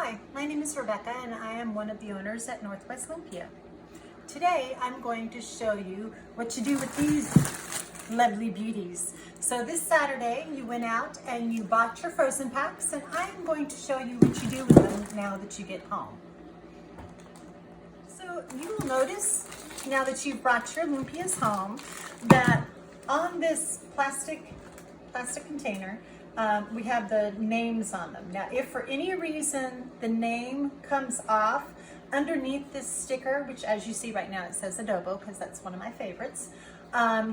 Hi, my name is Rebecca and I am one of the owners at Northwest Lumpia. Today I'm going to show you what to do with these lovely beauties. So this Saturday you went out and you bought your frozen packs, and I'm going to show you what you do with them now that you get home. So you will notice now that you've brought your lumpias home that on this plastic container we have the names on them. Now, if for any reason the name comes off, underneath this sticker, which as you see right now it says adobo because that's one of my favorites,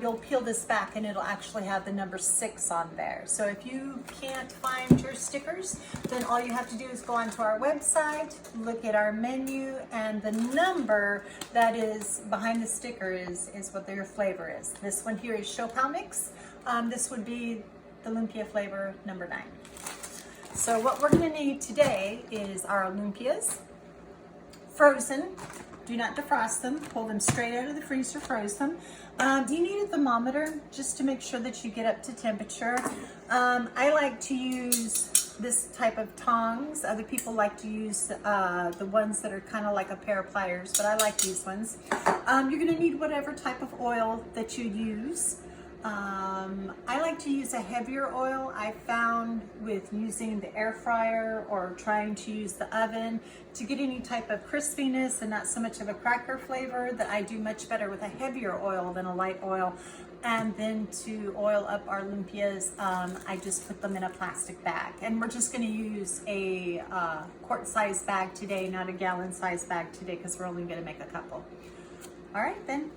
you'll peel this back and it'll actually have the number 6 on there. So if you can't find your stickers, then all you have to do is go onto our website, look at our menu, and the number that is behind the sticker is what your flavor is. This one here is Shopal Mix. This would be the lumpia flavor number 9. So what we're going to need today is our lumpias, frozen. Do not defrost them. Pull them straight out of the freezer, froze them. You need a thermometer just to make sure that you get up to temperature. I like to use this type of tongs. Other people like to use the ones that are kind of like a pair of pliers, but I like these ones. You're going to need whatever type of oil that you use. I like to use a heavier oil. I found with using the air fryer or trying to use the oven to get any type of crispiness and not so much of a cracker flavor, that I do much better with a heavier oil than a light oil. And then to oil up our lumpias, I just put them in a plastic bag. And we're just going to use a quart-size bag today, not a gallon-size bag today, because we're only going to make a couple. All right, then.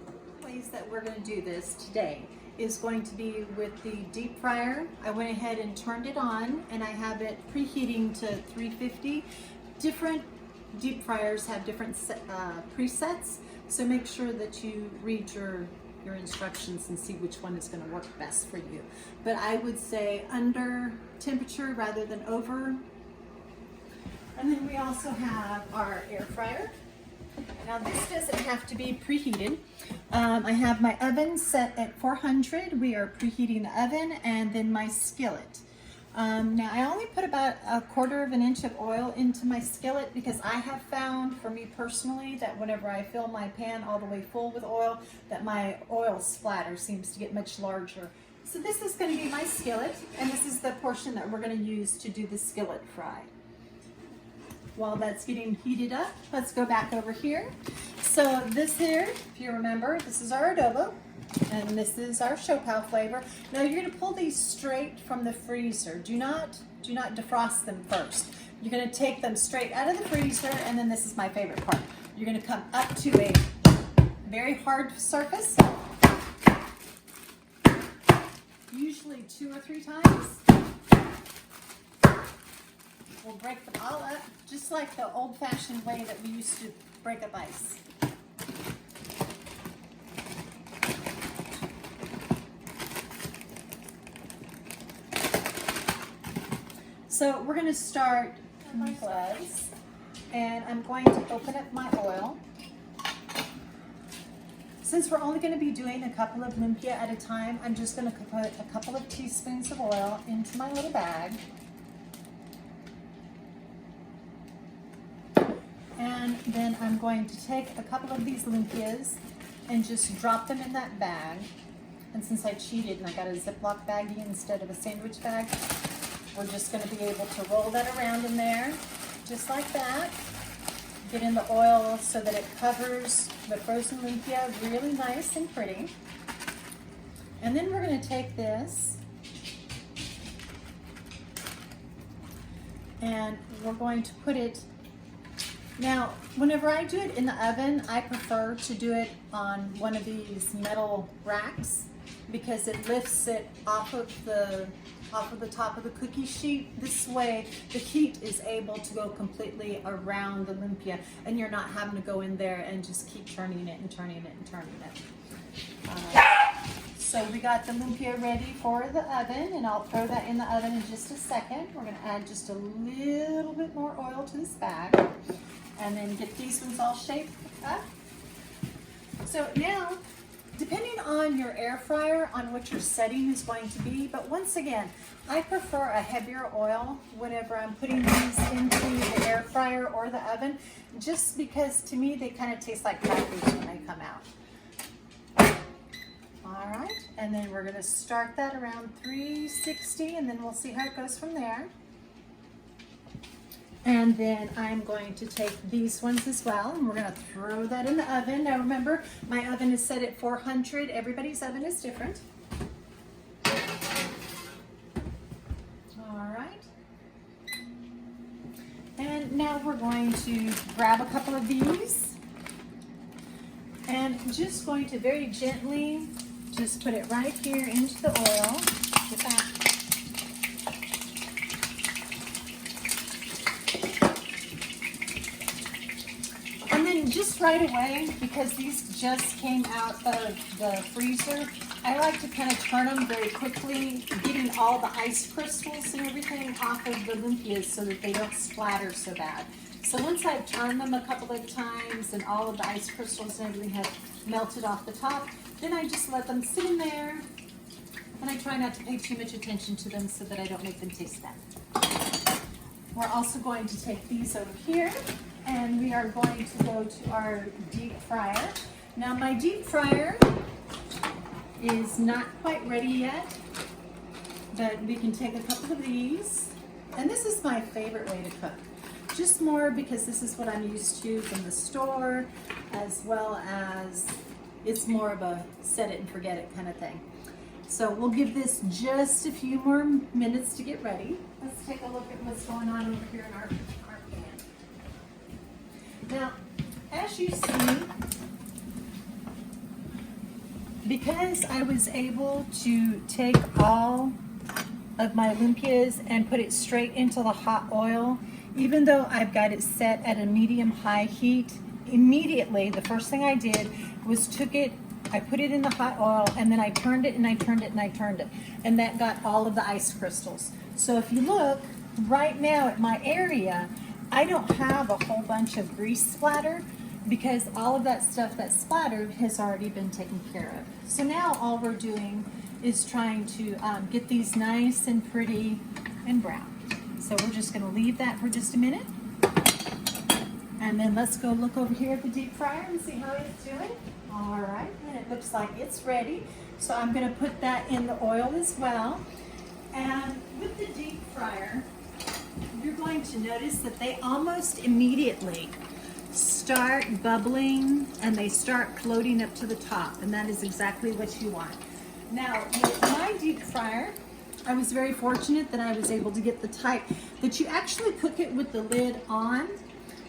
Ways that we're going to do this today is going to be with the deep fryer. I went ahead and turned it on, and I have it preheating to 350. Different deep fryers have different presets, so make sure that you read your instructions and see which one is going to work best for you. But I would say under temperature rather than over. And then we also have our air fryer. Now this doesn't have to be preheated. I have my oven set at 400. We are preheating the oven, and then my skillet. Now I only put about 1/4 of an inch of oil into my skillet because I have found, for me personally, that whenever I fill my pan all the way full with oil, that my oil splatter seems to get much larger. So this is going to be my skillet, and this is the portion that we're going to use to do the skillet fry. While that's getting heated up, let's go back over here. So this here, if you remember, this is our adobo, and this is our Shopal flavor. Now you're going to pull these straight from the freezer. Do not defrost them first. You're going to take them straight out of the freezer, and then this is my favorite part. You're going to come up to a very hard surface, usually 2 or 3 times. We'll break them all up, just like the old-fashioned way that we used to break up ice. So we're going to start my gloves, and I'm going to open up my oil. Since we're only going to be doing a couple of lumpia at a time, I'm just going to put a couple of teaspoons of oil into my little bag. And then I'm going to take a couple of these lumpias and just drop them in that bag. And since I cheated and I got a Ziploc baggie instead of a sandwich bag, we're just going to be able to roll that around in there, just like that. Get in the oil so that it covers the frozen lumpia really nice and pretty. And then we're going to take this and we're going to put it. Now, whenever I do it in the oven, I prefer to do it on one of these metal racks because it lifts it off of the top of the cookie sheet. This way, the heat is able to go completely around the lumpia, and you're not having to go in there and just keep turning it and turning it and turning it. So we got the lumpia ready for the oven, and I'll throw that in the oven in just a second. We're going to add just a little bit more oil to this bag, and then get these ones all shaped up. So now, depending on your air fryer, on what your setting is going to be, but once again, I prefer a heavier oil whenever I'm putting these into the air fryer. freezer or the oven, just because to me they kind of taste like crackers when they come out. All right, and then we're gonna start that around 360, and then we'll see how it goes from there. And then I'm going to take these ones as well, and we're gonna throw that in the oven. Now remember, my oven is set at 400. Everybody's oven is different. All right. And now we're going to grab a couple of these and just going to very gently just put it right here into the oil. Get that. And then just right away, because these just came out of the freezer, I like to kind of turn them very quickly, getting all the ice crystals and everything off of the lumpias so that they don't splatter so bad. So once I've turned them a couple of times and all of the ice crystals and everything have melted off the top, then I just let them sit in there, and I try not to pay too much attention to them so that I don't make them taste bad. We're also going to take these over here, and we are going to go to our deep fryer. Now my deep fryer is not quite ready yet, but we can take a couple of these. And this is my favorite way to cook. Just more because this is what I'm used to from the store, as well as it's more of a set it and forget it kind of thing. So we'll give this just a few more minutes to get ready. Let's take a look at what's going on over here in our pan. Now, as you see, because I was able to take all of my lumpias and put it straight into the hot oil, even though I've got it set at a medium-high heat, immediately the first thing I did was I put it in the hot oil, and then I turned it and I turned it and I turned it, and that got all of the ice crystals. So if you look right now at my area, I don't have a whole bunch of grease splatter because all of that stuff that splattered has already been taken care of. So now all we're doing is trying to get these nice and pretty and brown. So we're just gonna leave that for just a minute. And then let's go look over here at the deep fryer and see how it's doing. All right, and it looks like it's ready. So I'm gonna put that in the oil as well. And with the deep fryer, you're going to notice that they almost immediately start bubbling and they start floating up to the top, and that is exactly what you want. Now, with my deep fryer, I was very fortunate that I was able to get the type that you actually cook it with the lid on,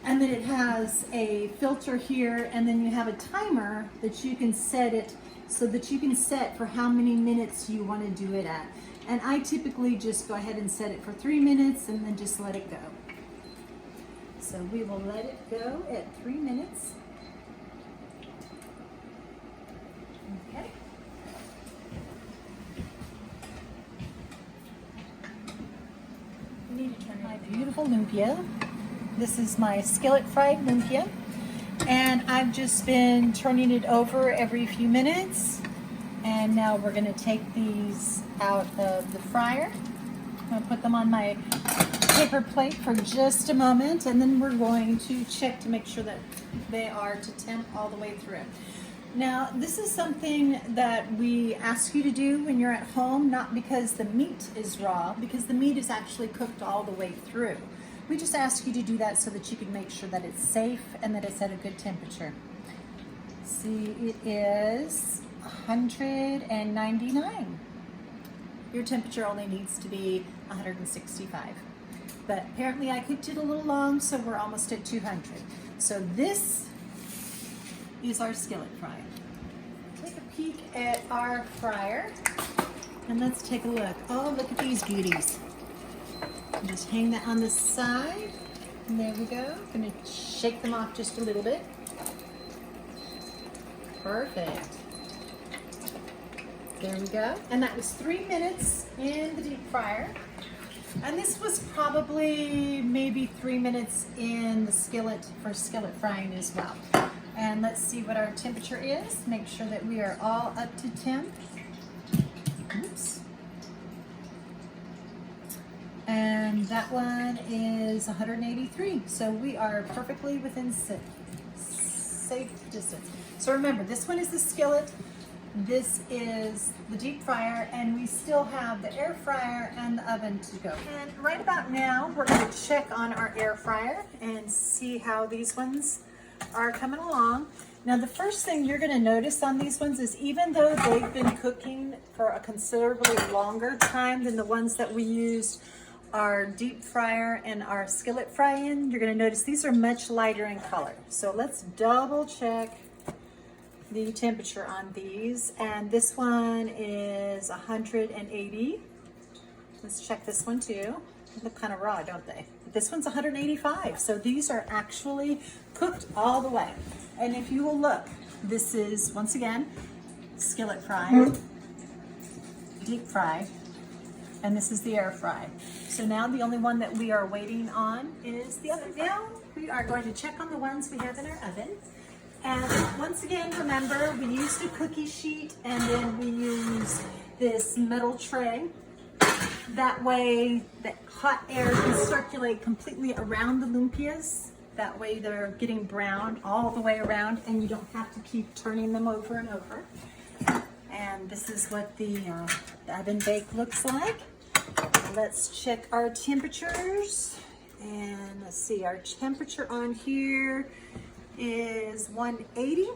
and then it has a filter here, and then you have a timer that you can set it so that you can set for how many minutes you want to do it at. And I typically just go ahead and set it for 3 minutes and then just let it go. So we will let it go at 3 minutes. Okay. Need to turn my beautiful lumpia. This is my skillet fried lumpia, and I've just been turning it over every few minutes. And now we're going to take these out of the fryer. I'm going to put them on my paper plate for just a moment, and then we're going to check to make sure that they are to temp all the way through. Now, this is something that we ask you to do when you're at home, not because the meat is raw, because the meat is actually cooked all the way through. We just ask you to do that so that you can make sure that it's safe and that it's at a good temperature. See, it is 199. Your temperature only needs to be 165. But apparently I cooked it a little long, so we're almost at 200. So this is our skillet fryer. Take a peek at our fryer, and let's take a look. Oh, look at these beauties. Just hang that on the side, and there we go. I'm gonna shake them off just a little bit. Perfect. There we go. And that was 3 minutes in the deep fryer. And this was probably maybe 3 minutes in the skillet for skillet frying as well. And let's see what our temperature is. Make sure that we are all up to temp. Oops. And that one is 183. So we are perfectly within safe distance. So remember, this one is the skillet, this is the deep fryer, and we still have the air fryer and the oven to go. And right about now, we're going to check on our air fryer and see how these ones are coming along. Now, the first thing you're going to notice on these ones is even though they've been cooking for a considerably longer time than the ones that we used our deep fryer and our skillet fry-in, you're going to notice these are much lighter in color. So let's double check the temperature on these, and this one is 180. Let's check this one too. They look kind of raw, don't they? But this one's 185, so these are actually cooked all the way. And if you will look, this is, once again, skillet fry, deep fry, and this is the air fry. So now the only one that we are waiting on is the oven. Now we are going to check on the ones we have in our oven. And once again, remember, we used a cookie sheet and then we use this metal tray. That way the hot air can circulate completely around the lumpias. That way they're getting brown all the way around and you don't have to keep turning them over and over. And this is what the oven bake looks like. Let's check our temperatures. And let's see, our temperature on here is 180.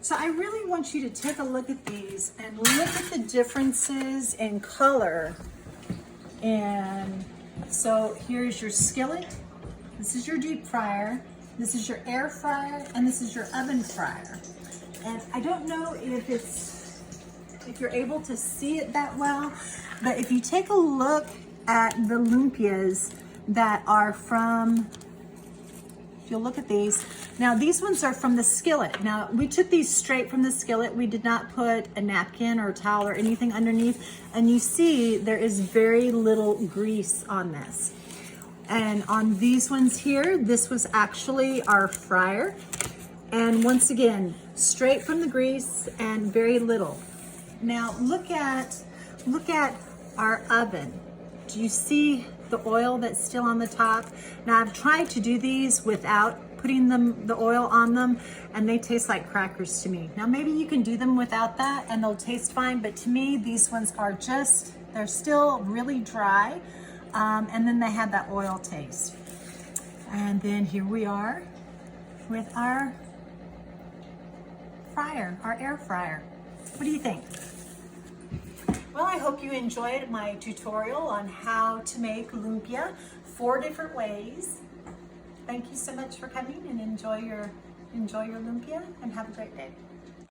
So I really want you to take a look at these and look at the differences in color. And so here's your skillet, this is your deep fryer, this is your air fryer, and this is your oven fryer. And I don't know if you're able to see it that well, but if you take a look at the lumpias that are from, if you'll look at these, now these ones are from the skillet. Now we took these straight from the skillet. We did not put a napkin or a towel or anything underneath. And you see there is very little grease on this. And on these ones here, this was actually our fryer. And once again, straight from the grease and very little. Now look at our oven. Do you see the oil that's still on the top? Now I've tried to do these without putting the oil on them, and they taste like crackers to me. Now maybe you can do them without that and they'll taste fine, but to me these ones are just, they're still really dry, and then they have that oil taste. And then here we are with our fryer, our air fryer. What do you think? Well, I hope you enjoyed my tutorial on how to make lumpia 4 different ways. Thank you so much for coming, and enjoy your lumpia and have a great day.